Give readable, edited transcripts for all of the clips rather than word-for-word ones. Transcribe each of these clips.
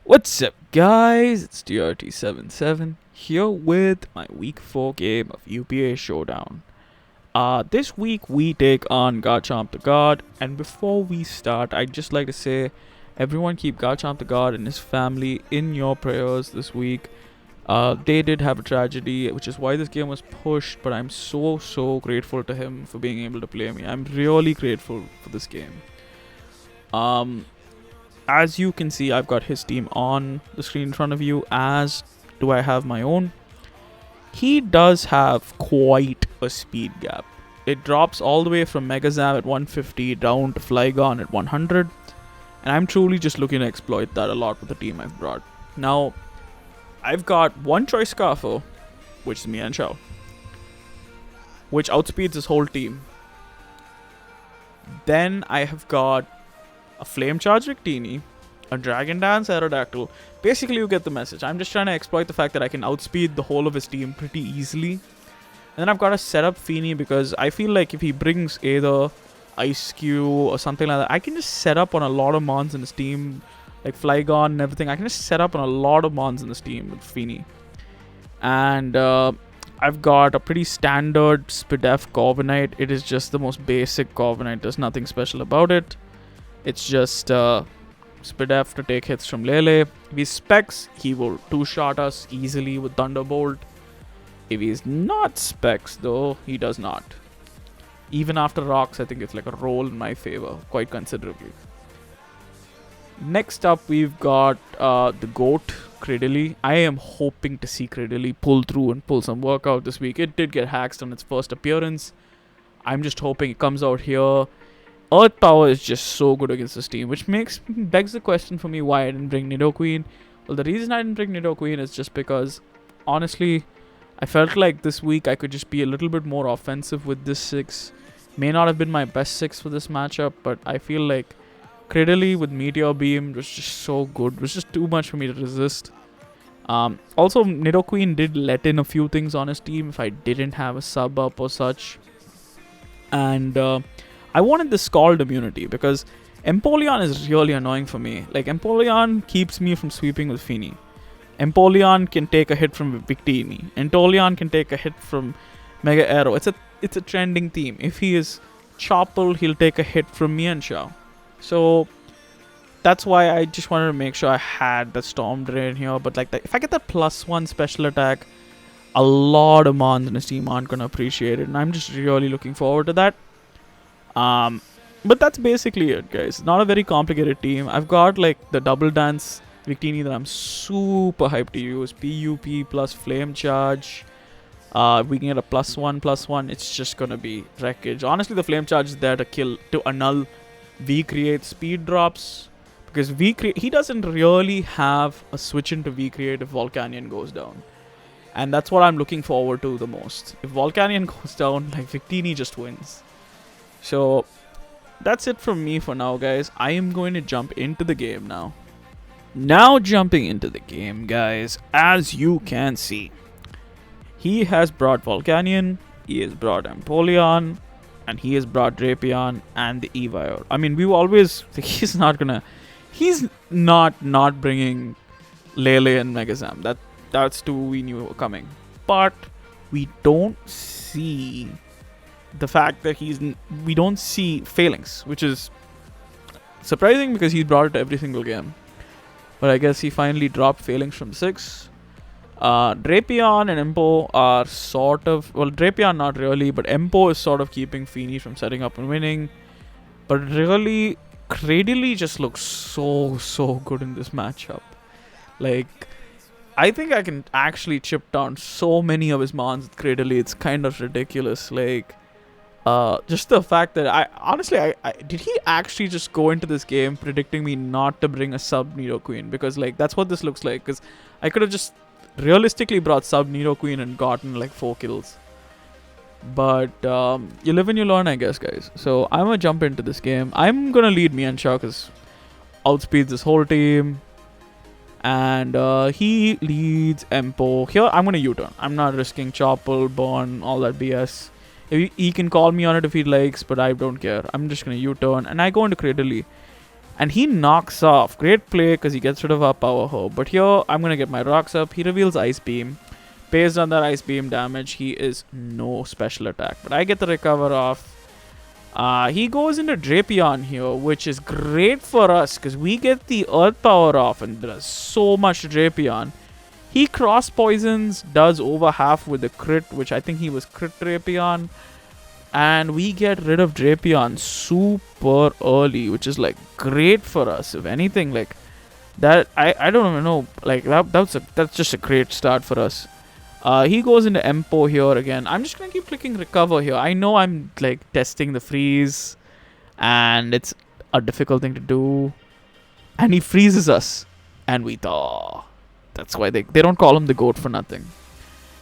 What's up, guys? It's DRT77 here with my week 4 game of UPA Showdown. This week we take on GarchomptheGod, and before we start, I'd just like to say everyone keep GarchomptheGod and his family in your prayers this week. They did have a tragedy, which is why this game was pushed, but I'm so grateful to him for being able to play me. I'm really grateful for this game. As you can see, I've got his team on the screen in front of you, as do I have my own. He does have quite a speed gap. It drops all the way from Megazam at 150 down to Flygon at 100, and I'm truly just looking to exploit that a lot with the team I've brought. Now, I've got one Choice Scarfo, which is me and Shao, which outspeeds his whole team. Then I have got a Flame Charge Victini, a Dragon Dance Aerodactyl. Basically, you get the message. I'm just trying to exploit the fact that I can outspeed the whole of his team pretty easily. And then I've got to set up Feeny because I feel like if he brings either Ice Cube or something like that, I can just set up on a lot of mons in his team, like Flygon and everything. I can just set up on a lot of mons in this team with Feeny. And I've got a pretty standard Spidef Corviknight. It is just the most basic Corviknight. There's nothing special about it. It's just Spidef to take hits from Lele. If he specs, he will two-shot us easily with Thunderbolt. If he's not specs, though, he does not. Even after rocks, I think it's like a roll in my favor, quite considerably. Next up, we've got the GOAT, Cradily. I am hoping to see Cradily pull through and pull some work out this week. It did get hacked on its first appearance. I'm just hoping it comes out here. Earth Power is just so good against this team, which begs the question for me why I didn't bring Nidoqueen. Well, the reason I didn't bring Nidoqueen is just because, honestly, I felt like this week I could just be a little bit more offensive with this 6. May not have been my best 6 for this matchup, but I feel like Cradily with Meteor Beam was just so good. It was just too much for me to resist. Also, Nidoqueen did let in a few things on his team if I didn't have a sub up or such. And I wanted the Scald immunity because Empoleon is really annoying for me. Like, Empoleon keeps me from sweeping with Feeny. Empoleon can take a hit from Victini. Empoleon can take a hit from Mega Arrow. It's a trending theme. If he is Chople, he'll take a hit from Mienshao. So that's why I just wanted to make sure I had the Storm Drain here. But like, if I get that +1 special attack, a lot of mons in his team aren't gonna appreciate it, and I'm just really looking forward to that. But that's basically it, guys. Not a very complicated team. I've got like the Double Dance Victini that I'm super hyped to use. PUP plus Flame Charge. We can get a +1/+1. It's just gonna be wreckage. Honestly, the Flame Charge is there to annul V-Create speed drops. Because he doesn't really have a switch into V-Create if Volcanion goes down. And that's what I'm looking forward to the most. If Volcanion goes down, like, Victini just wins. So that's it from me for now, guys. I am going to jump into the game now. Now jumping into the game, guys, as you can see, he has brought Volcanion, he has brought Empoleon, and he has brought Drapion and the Evior. I mean, he's not bringing Lele and Megazam. That's two we knew were coming. But we don't see the fact that we don't see Phalanx, which is surprising because he brought it to every single game. But I guess he finally dropped Phalanx from 6. Drapion and Empo are sort of... Well, Drapion not really, but Empo is sort of keeping Feeny from setting up and winning. But really, Cradily just looks so good in this matchup. Like, I think I can actually chip down so many of his mons with Cradily. It's kind of ridiculous. Like, just the fact that I did he actually just go into this game predicting me not to bring a sub Nidoqueen? Because like that's what this looks like. Because I could have just realistically brought sub Nidoqueen and gotten like 4 kills. But you live and you learn, I guess, guys. So I'm gonna jump into this game. I'm gonna lead Mienshao because outspeeds this whole team. And he leads Empo. Here I'm gonna U-turn. I'm not risking Chople, Burn, all that BS. He can call me on it if he likes, but I don't care. I'm just gonna U-turn and I go into Cradily. And he knocks off. Great play because he gets rid of our power herb. But here, I'm going to get my rocks up. He reveals Ice Beam. Based on that Ice Beam damage, he is no special attack. But I get the recover off. He goes into Drapion here, which is great for us because we get the Earth Power off and does so much to Drapion. He cross poisons, does over half with the crit, which I think he was crit Drapion. And we get rid of Drapion super early, which is like great for us. If anything, like that, I don't even know. Like that's just a great start for us. He goes into Empo here again. I'm just gonna keep clicking recover here. I know I'm like testing the freeze, and it's a difficult thing to do. And he freezes us, and we thought that's why they don't call him the goat for nothing.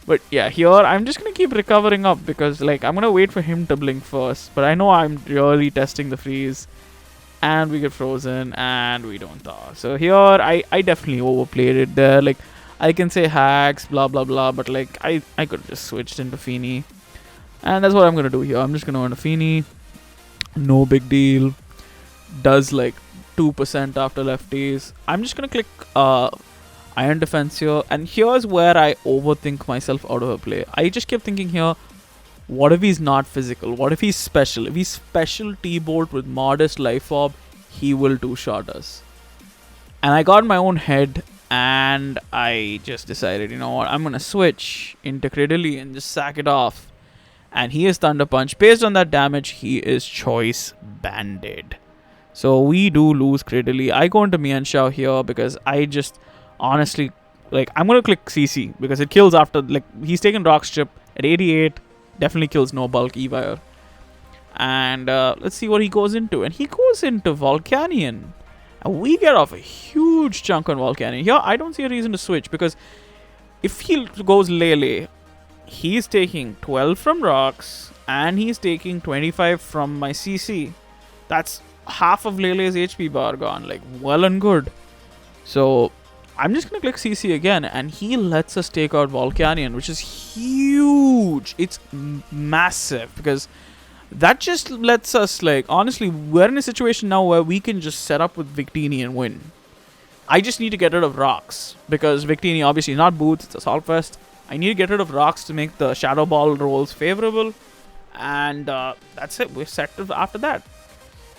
But yeah, here I'm just gonna keep recovering up because like I'm gonna wait for him to blink first. But I know I'm really testing the freeze, and we get frozen, and we don't thaw. So here I definitely overplayed it there. Like I can say hacks, blah blah blah, but like I could have just switched into Feeny, and that's what I'm gonna do here. I'm just gonna go into Feeny. No big deal. Does like 2% after lefties. I'm just gonna click Iron Defense here, and here's where I overthink myself out of a play. I just kept thinking here, what if he's not physical? What if he's special? If he's special T-Bolt with modest life orb, he will two-shot us. And I got in my own head, and I just decided, you know what, I'm gonna switch into Cradily and just sack it off. And he is Thunder Punch. Based on that damage, he is Choice Banded. So we do lose Cradily. I go into Mienshao here because I just honestly, like, I'm gonna click CC because it kills after, like, he's taken Rock Strip at 88, definitely kills no bulk Evire. And let's see what he goes into. And he goes into Volcanion, and we get off a huge chunk on Volcanion. Here, I don't see a reason to switch because if he goes Lele, he's taking 12 from rocks and he's taking 25 from my CC. That's half of Lele's HP bar gone, like, well and good. So I'm just gonna click CC again, and he lets us take out Volcanion, which is huge. It's massive because that just lets us, like, honestly, we're in a situation now where we can just set up with Victini and win. I just need to get rid of rocks because Victini obviously is not boots, it's Assault Vest. I need to get rid of rocks to make the Shadow Ball rolls favorable, and that's it. We're set after that.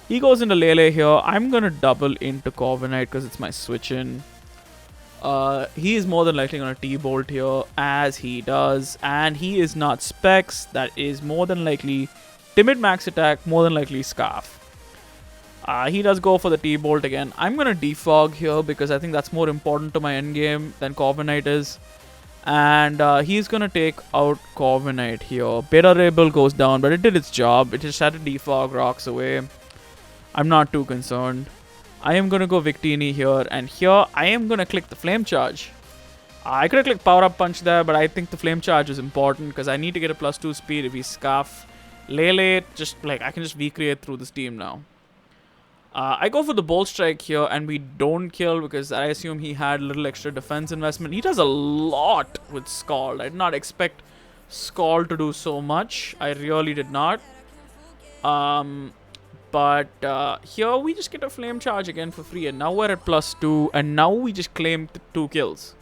He goes into Lele here. I'm gonna double into Corviknight because it's my switch in. He is more than likely going to T-Bolt here, as he does. And he is not Specs. That is more than likely Timid Max Attack, more than likely Scarf. He does go for the T-Bolt again. I'm going to Defog here because I think that's more important to my endgame than Corviknight is. And he's going to take out Corviknight here. Beta Rebel goes down, but it did its job. It just had to Defog rocks away. I'm not too concerned. I am going to go Victini here, and here I am going to click the Flame Charge. I could have clicked Power Up Punch there, but I think the Flame Charge is important because I need to get a +2 speed if we Scarf. Lele, just like, I can just V-Create through this team now. I go for the Bolt Strike here, and we don't kill because I assume he had a little extra defense investment. He does a lot with Scald. I did not expect Scald to do so much. I really did not. But here we just get a Flame Charge again for free, and now we're at +2, and now we just claim 2 kills.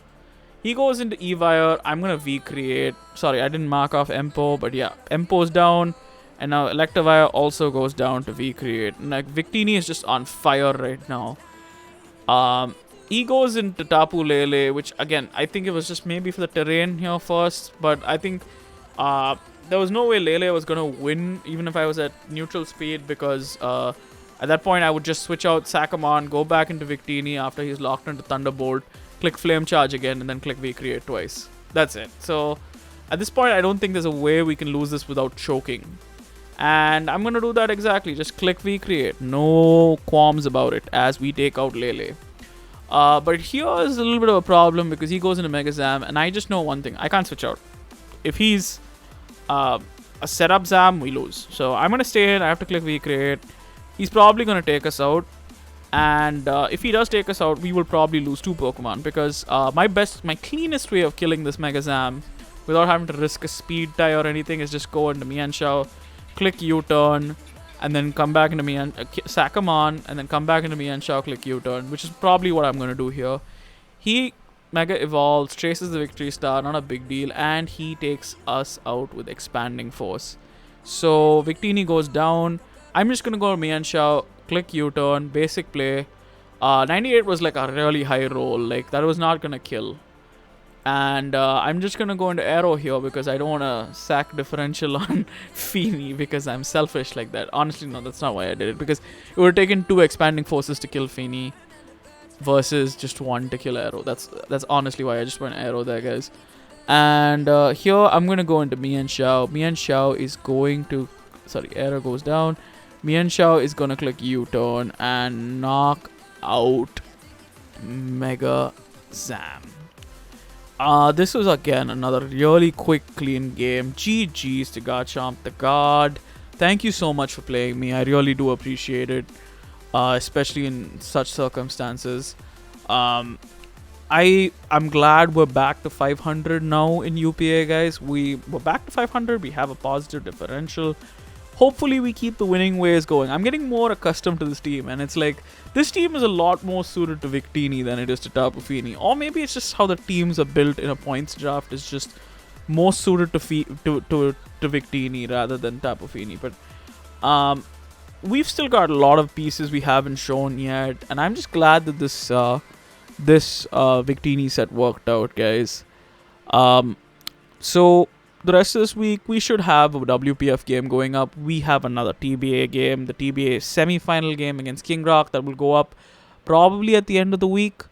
He goes into Evire. I'm going to V-Create. Sorry, I didn't mark off Empo, but yeah, Empo's down, and now Electivire also goes down to V-Create. And like, Victini is just on fire right now. He goes into Tapu Lele, which again, I think it was just maybe for the terrain here first, but I think there was no way Lele was going to win even if I was at neutral speed because at that point I would just switch out Sakamon, go back into Victini after he's locked into Thunderbolt, click Flame Charge again, and then click V-Create twice. That's it. So at this point I don't think there's a way we can lose this without choking. And I'm going to do that exactly. Just click V-Create. No qualms about it as we take out Lele. But here is a little bit of a problem because he goes into Mega Zam, and I just know one thing. I can't switch out. If he's a setup Zam, we lose. So I'm going to stay in. I have to click V-Create. He's probably going to take us out. And if he does take us out, we will probably lose 2 Pokemon. Because my cleanest way of killing this Mega Zam without having to risk a speed tie or anything is just go into Mienshao, click U-turn, and then come back into me and sack him on, and then come back into me and Shao click U-turn, which is probably what I'm gonna do here. He Mega evolves, traces the victory star, not a big deal, and he takes us out with expanding force. So Victini goes down. I'm just gonna go Mian Shao, click U-turn, basic play. 98 was like a really high roll, like that was not gonna kill. And I'm just gonna go into arrow here because I don't wanna sack differential on Feeny because I'm selfish like that. Honestly, no, that's not why I did it, because it would have taken 2 expanding forces to kill Feeny versus just 1 to kill arrow. That's honestly why I just went arrow there, guys. And here I'm gonna go into Mian Shao. Mian Shao is going to, sorry, arrow goes down. Mian Shao is gonna click U-turn and knock out Mega Zam. This was again another really quick, clean game. GG's to GarchomptheGod. Thank you so much for playing me. I really do appreciate it, especially in such circumstances. I'm glad we're back to 500 now in UPA, guys. We're back to 500. We have a positive differential. Hopefully we keep the winning ways going. I'm getting more accustomed to this team, and it's like this team is a lot more suited to Victini than it is to Tapu Fini. Or maybe it's just how the teams are built in a points draft is just more suited to Victini rather than Tapu Fini. But we've still got a lot of pieces we haven't shown yet, and I'm just glad that this Victini set worked out, guys. So the rest of this week, we should have a WPF game going up. We have another TBA game, the TBA semi-final game against King Rock that will go up probably at the end of the week.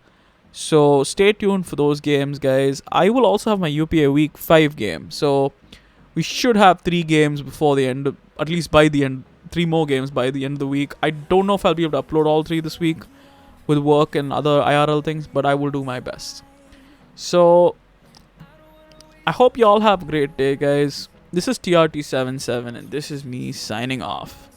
So stay tuned for those games, guys. I will also have my UPA Week 5 game. So we should have 3 games before the end, at least by the end, 3 more games by the end of the week. I don't know if I'll be able to upload all 3 this week with work and other IRL things, but I will do my best. So I hope you all have a great day, guys. This is TRT77, and this is me signing off.